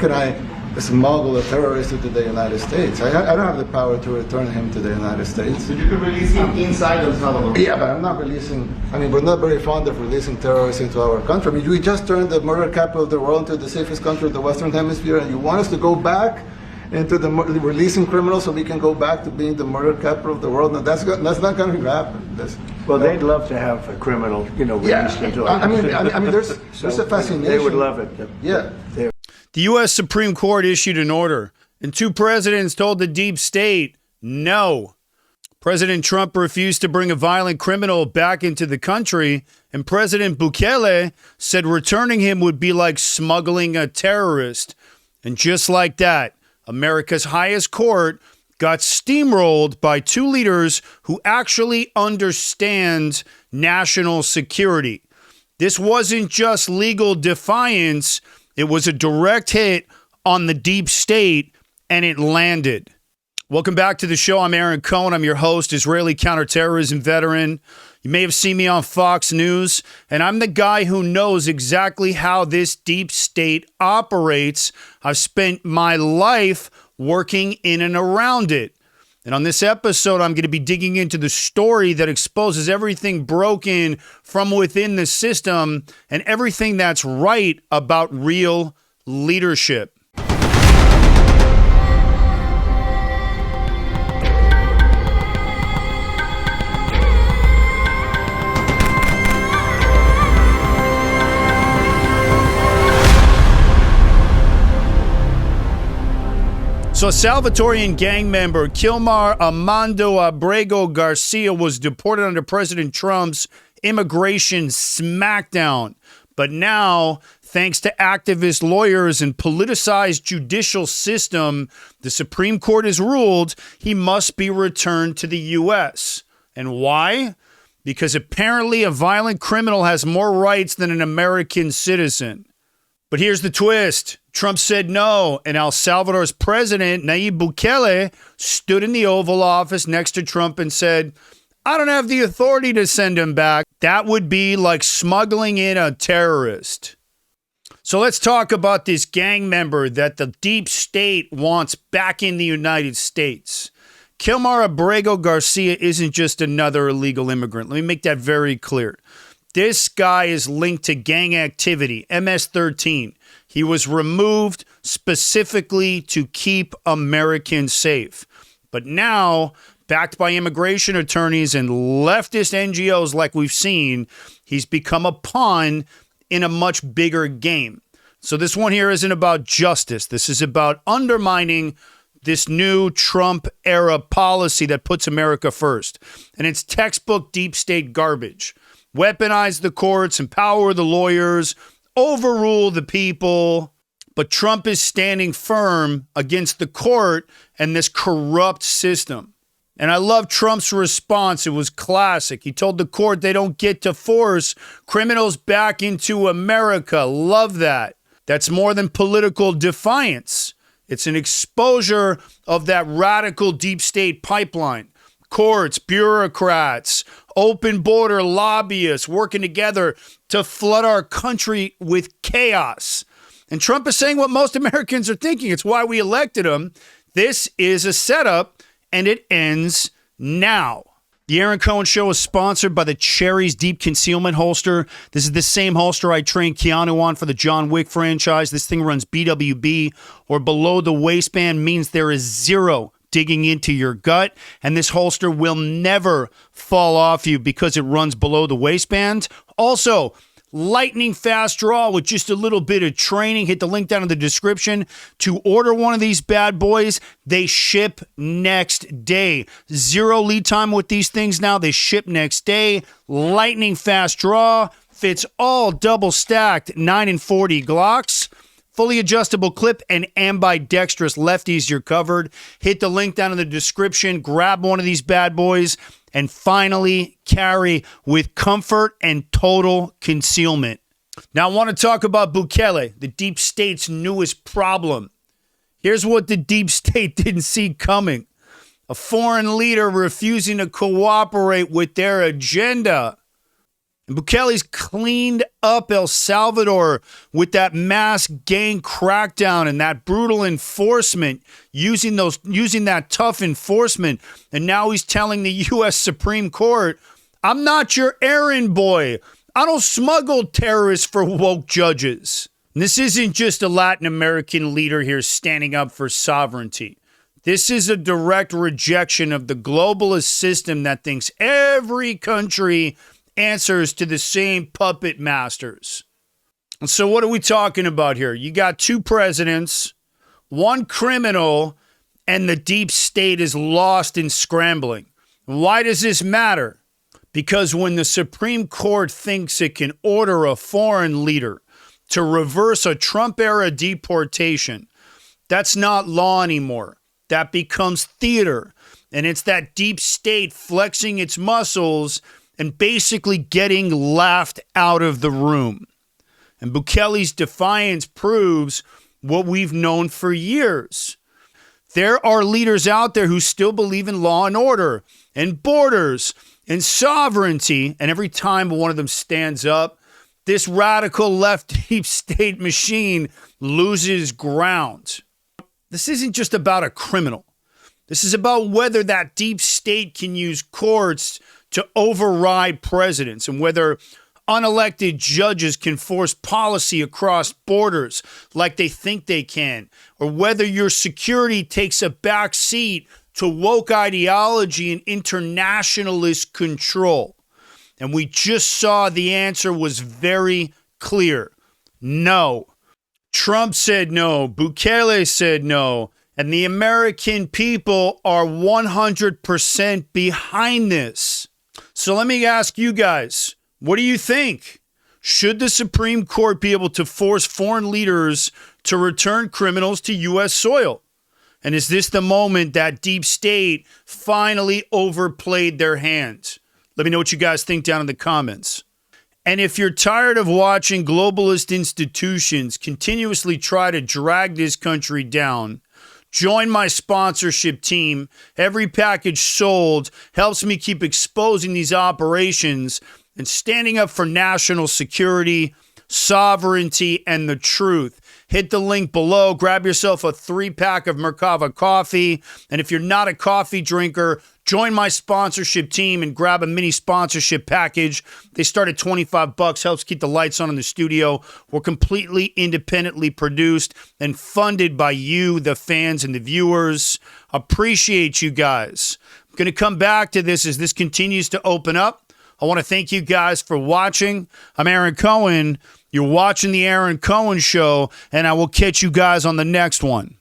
can I smuggle a terrorist into the United States? I don't have the power to return him to the United States. But you could release him inside El Salvador. Yeah, but I'm not releasing, I mean, we're not very fond of releasing terrorists into our country. I mean, we just turned the murder capital of the world into the safest country of the Western Hemisphere, and you want us to go back into the releasing criminals so we can go back to being the murder capital of the world? No, that's not going to happen. Well, they'd love to have a criminal, released into I mean, there's a fascination. They would love it. Yeah. The U.S. Supreme Court issued an order, and 2 presidents told the deep state no. President Trump refused to bring a violent criminal back into the country, and President Bukele said returning him would be like smuggling a terrorist. And just like that, America's highest court got steamrolled by 2 leaders who actually understand national security. This wasn't just legal defiance. It was a direct hit on the deep state, and it landed. Welcome back to the show. I'm Aaron Cohen. I'm your host, Israeli counterterrorism veteran. You may have seen me on Fox News, and I'm the guy who knows exactly how this deep state operates. I've spent my life working in and around it. And on this episode, I'm going to be digging into the story that exposes everything broken from within the system and everything that's right about real leadership. So a Salvadorian gang member, Kilmar Armando Abrego Garcia, was deported under President Trump's immigration smackdown. But now, thanks to activist lawyers and politicized judicial system, the Supreme Court has ruled he must be returned to the U.S. And why? Because apparently a violent criminal has more rights than an American citizen. But here's the twist. Trump said no, and El Salvador's president, Nayib Bukele, stood in the Oval Office next to Trump and said, I don't have the authority to send him back. That would be like smuggling in a terrorist. So let's talk about this gang member that the deep state wants back in the United States. Kilmar Abrego Garcia isn't just another illegal immigrant. Let me make that very clear. This guy is linked to gang activity, MS13. He was removed specifically to keep Americans safe. But now, backed by immigration attorneys and leftist NGOs like we've seen, he's become a pawn in a much bigger game. So this one here isn't about justice. This is about undermining this new Trump-era policy that puts America first. And it's textbook deep state garbage. Weaponize the courts, empower the lawyers, overrule the people. But Trump is standing firm against the court and this corrupt system. And I love Trump's response. It was classic. He told the court they don't get to force criminals back into America. Love that. That's more than political defiance. It's an exposure of that radical deep state pipeline. Courts, bureaucrats, open border lobbyists working together to flood our country with chaos. And Trump is saying what most Americans are thinking. It's why we elected him. This is a setup, and it ends now. The Aaron Cohen Show is sponsored by the Cherry's Deep Concealment Holster. This is the same holster I trained Keanu on for the John Wick franchise. This thing runs BWB, or below the waistband, means there is zero digging into your gut, and this holster will never fall off you because it runs below the waistband. Also, lightning fast draw with just a little bit of training. Hit the link down in the description to order one of these bad boys. They ship next day. Zero lead time with these things now. They ship next day. Lightning fast draw. Fits all double stacked 9 and 40 Glocks. Fully adjustable clip and ambidextrous lefties, you're covered. Hit the link down in the description. Grab one of these bad boys and finally carry with comfort and total concealment. Now, I want to talk about Bukele, the deep state's newest problem. Here's what the deep state didn't see coming. A foreign leader refusing to cooperate with their agenda. And Bukele's cleaned up El Salvador with that mass gang crackdown and that brutal enforcement, using that tough enforcement. And now he's telling the U.S. Supreme Court, I'm not your errand boy. I don't smuggle terrorists for woke judges. And this isn't just a Latin American leader here standing up for sovereignty. This is a direct rejection of the globalist system that thinks every country answers to the same puppet masters. And so what are we talking about here? You got two presidents, one criminal, and the deep state is lost in scrambling. Why does this matter? Because when the Supreme Court thinks it can order a foreign leader to reverse a Trump-era deportation, that's not law anymore. That becomes theater. And it's that deep state flexing its muscles and basically getting laughed out of the room. And Bukele's defiance proves what we've known for years. There are leaders out there who still believe in law and order and borders and sovereignty. And every time one of them stands up, this radical left deep state machine loses ground. This isn't just about a criminal. This is about whether that deep state can use courts to override presidents and whether unelected judges can force policy across borders like they think they can, or whether your security takes a back seat to woke ideology and internationalist control. And we just saw the answer was very clear. No. Trump said no. Bukele said no. And the American people are 100% behind this. So let me ask you guys, what do you think? Should the Supreme Court be able to force foreign leaders to return criminals to U.S. soil? And is this the moment that deep state finally overplayed their hand? Let me know what you guys think down in the comments. And if you're tired of watching globalist institutions continuously try to drag this country down, join my sponsorship team. Every package sold helps me keep exposing these operations and standing up for national security, sovereignty, and the truth. Hit the link below. Grab yourself a 3-pack of Merkava coffee. And if you're not a coffee drinker, join my sponsorship team and grab a mini sponsorship package. They start at $25, helps keep the lights on in the studio. We're completely independently produced and funded by you, the fans and the viewers. Appreciate you guys. I'm going to come back to this as this continues to open up. I want to thank you guys for watching. I'm Aaron Cohen. You're watching The Aaron Cohen Show, and I will catch you guys on the next one.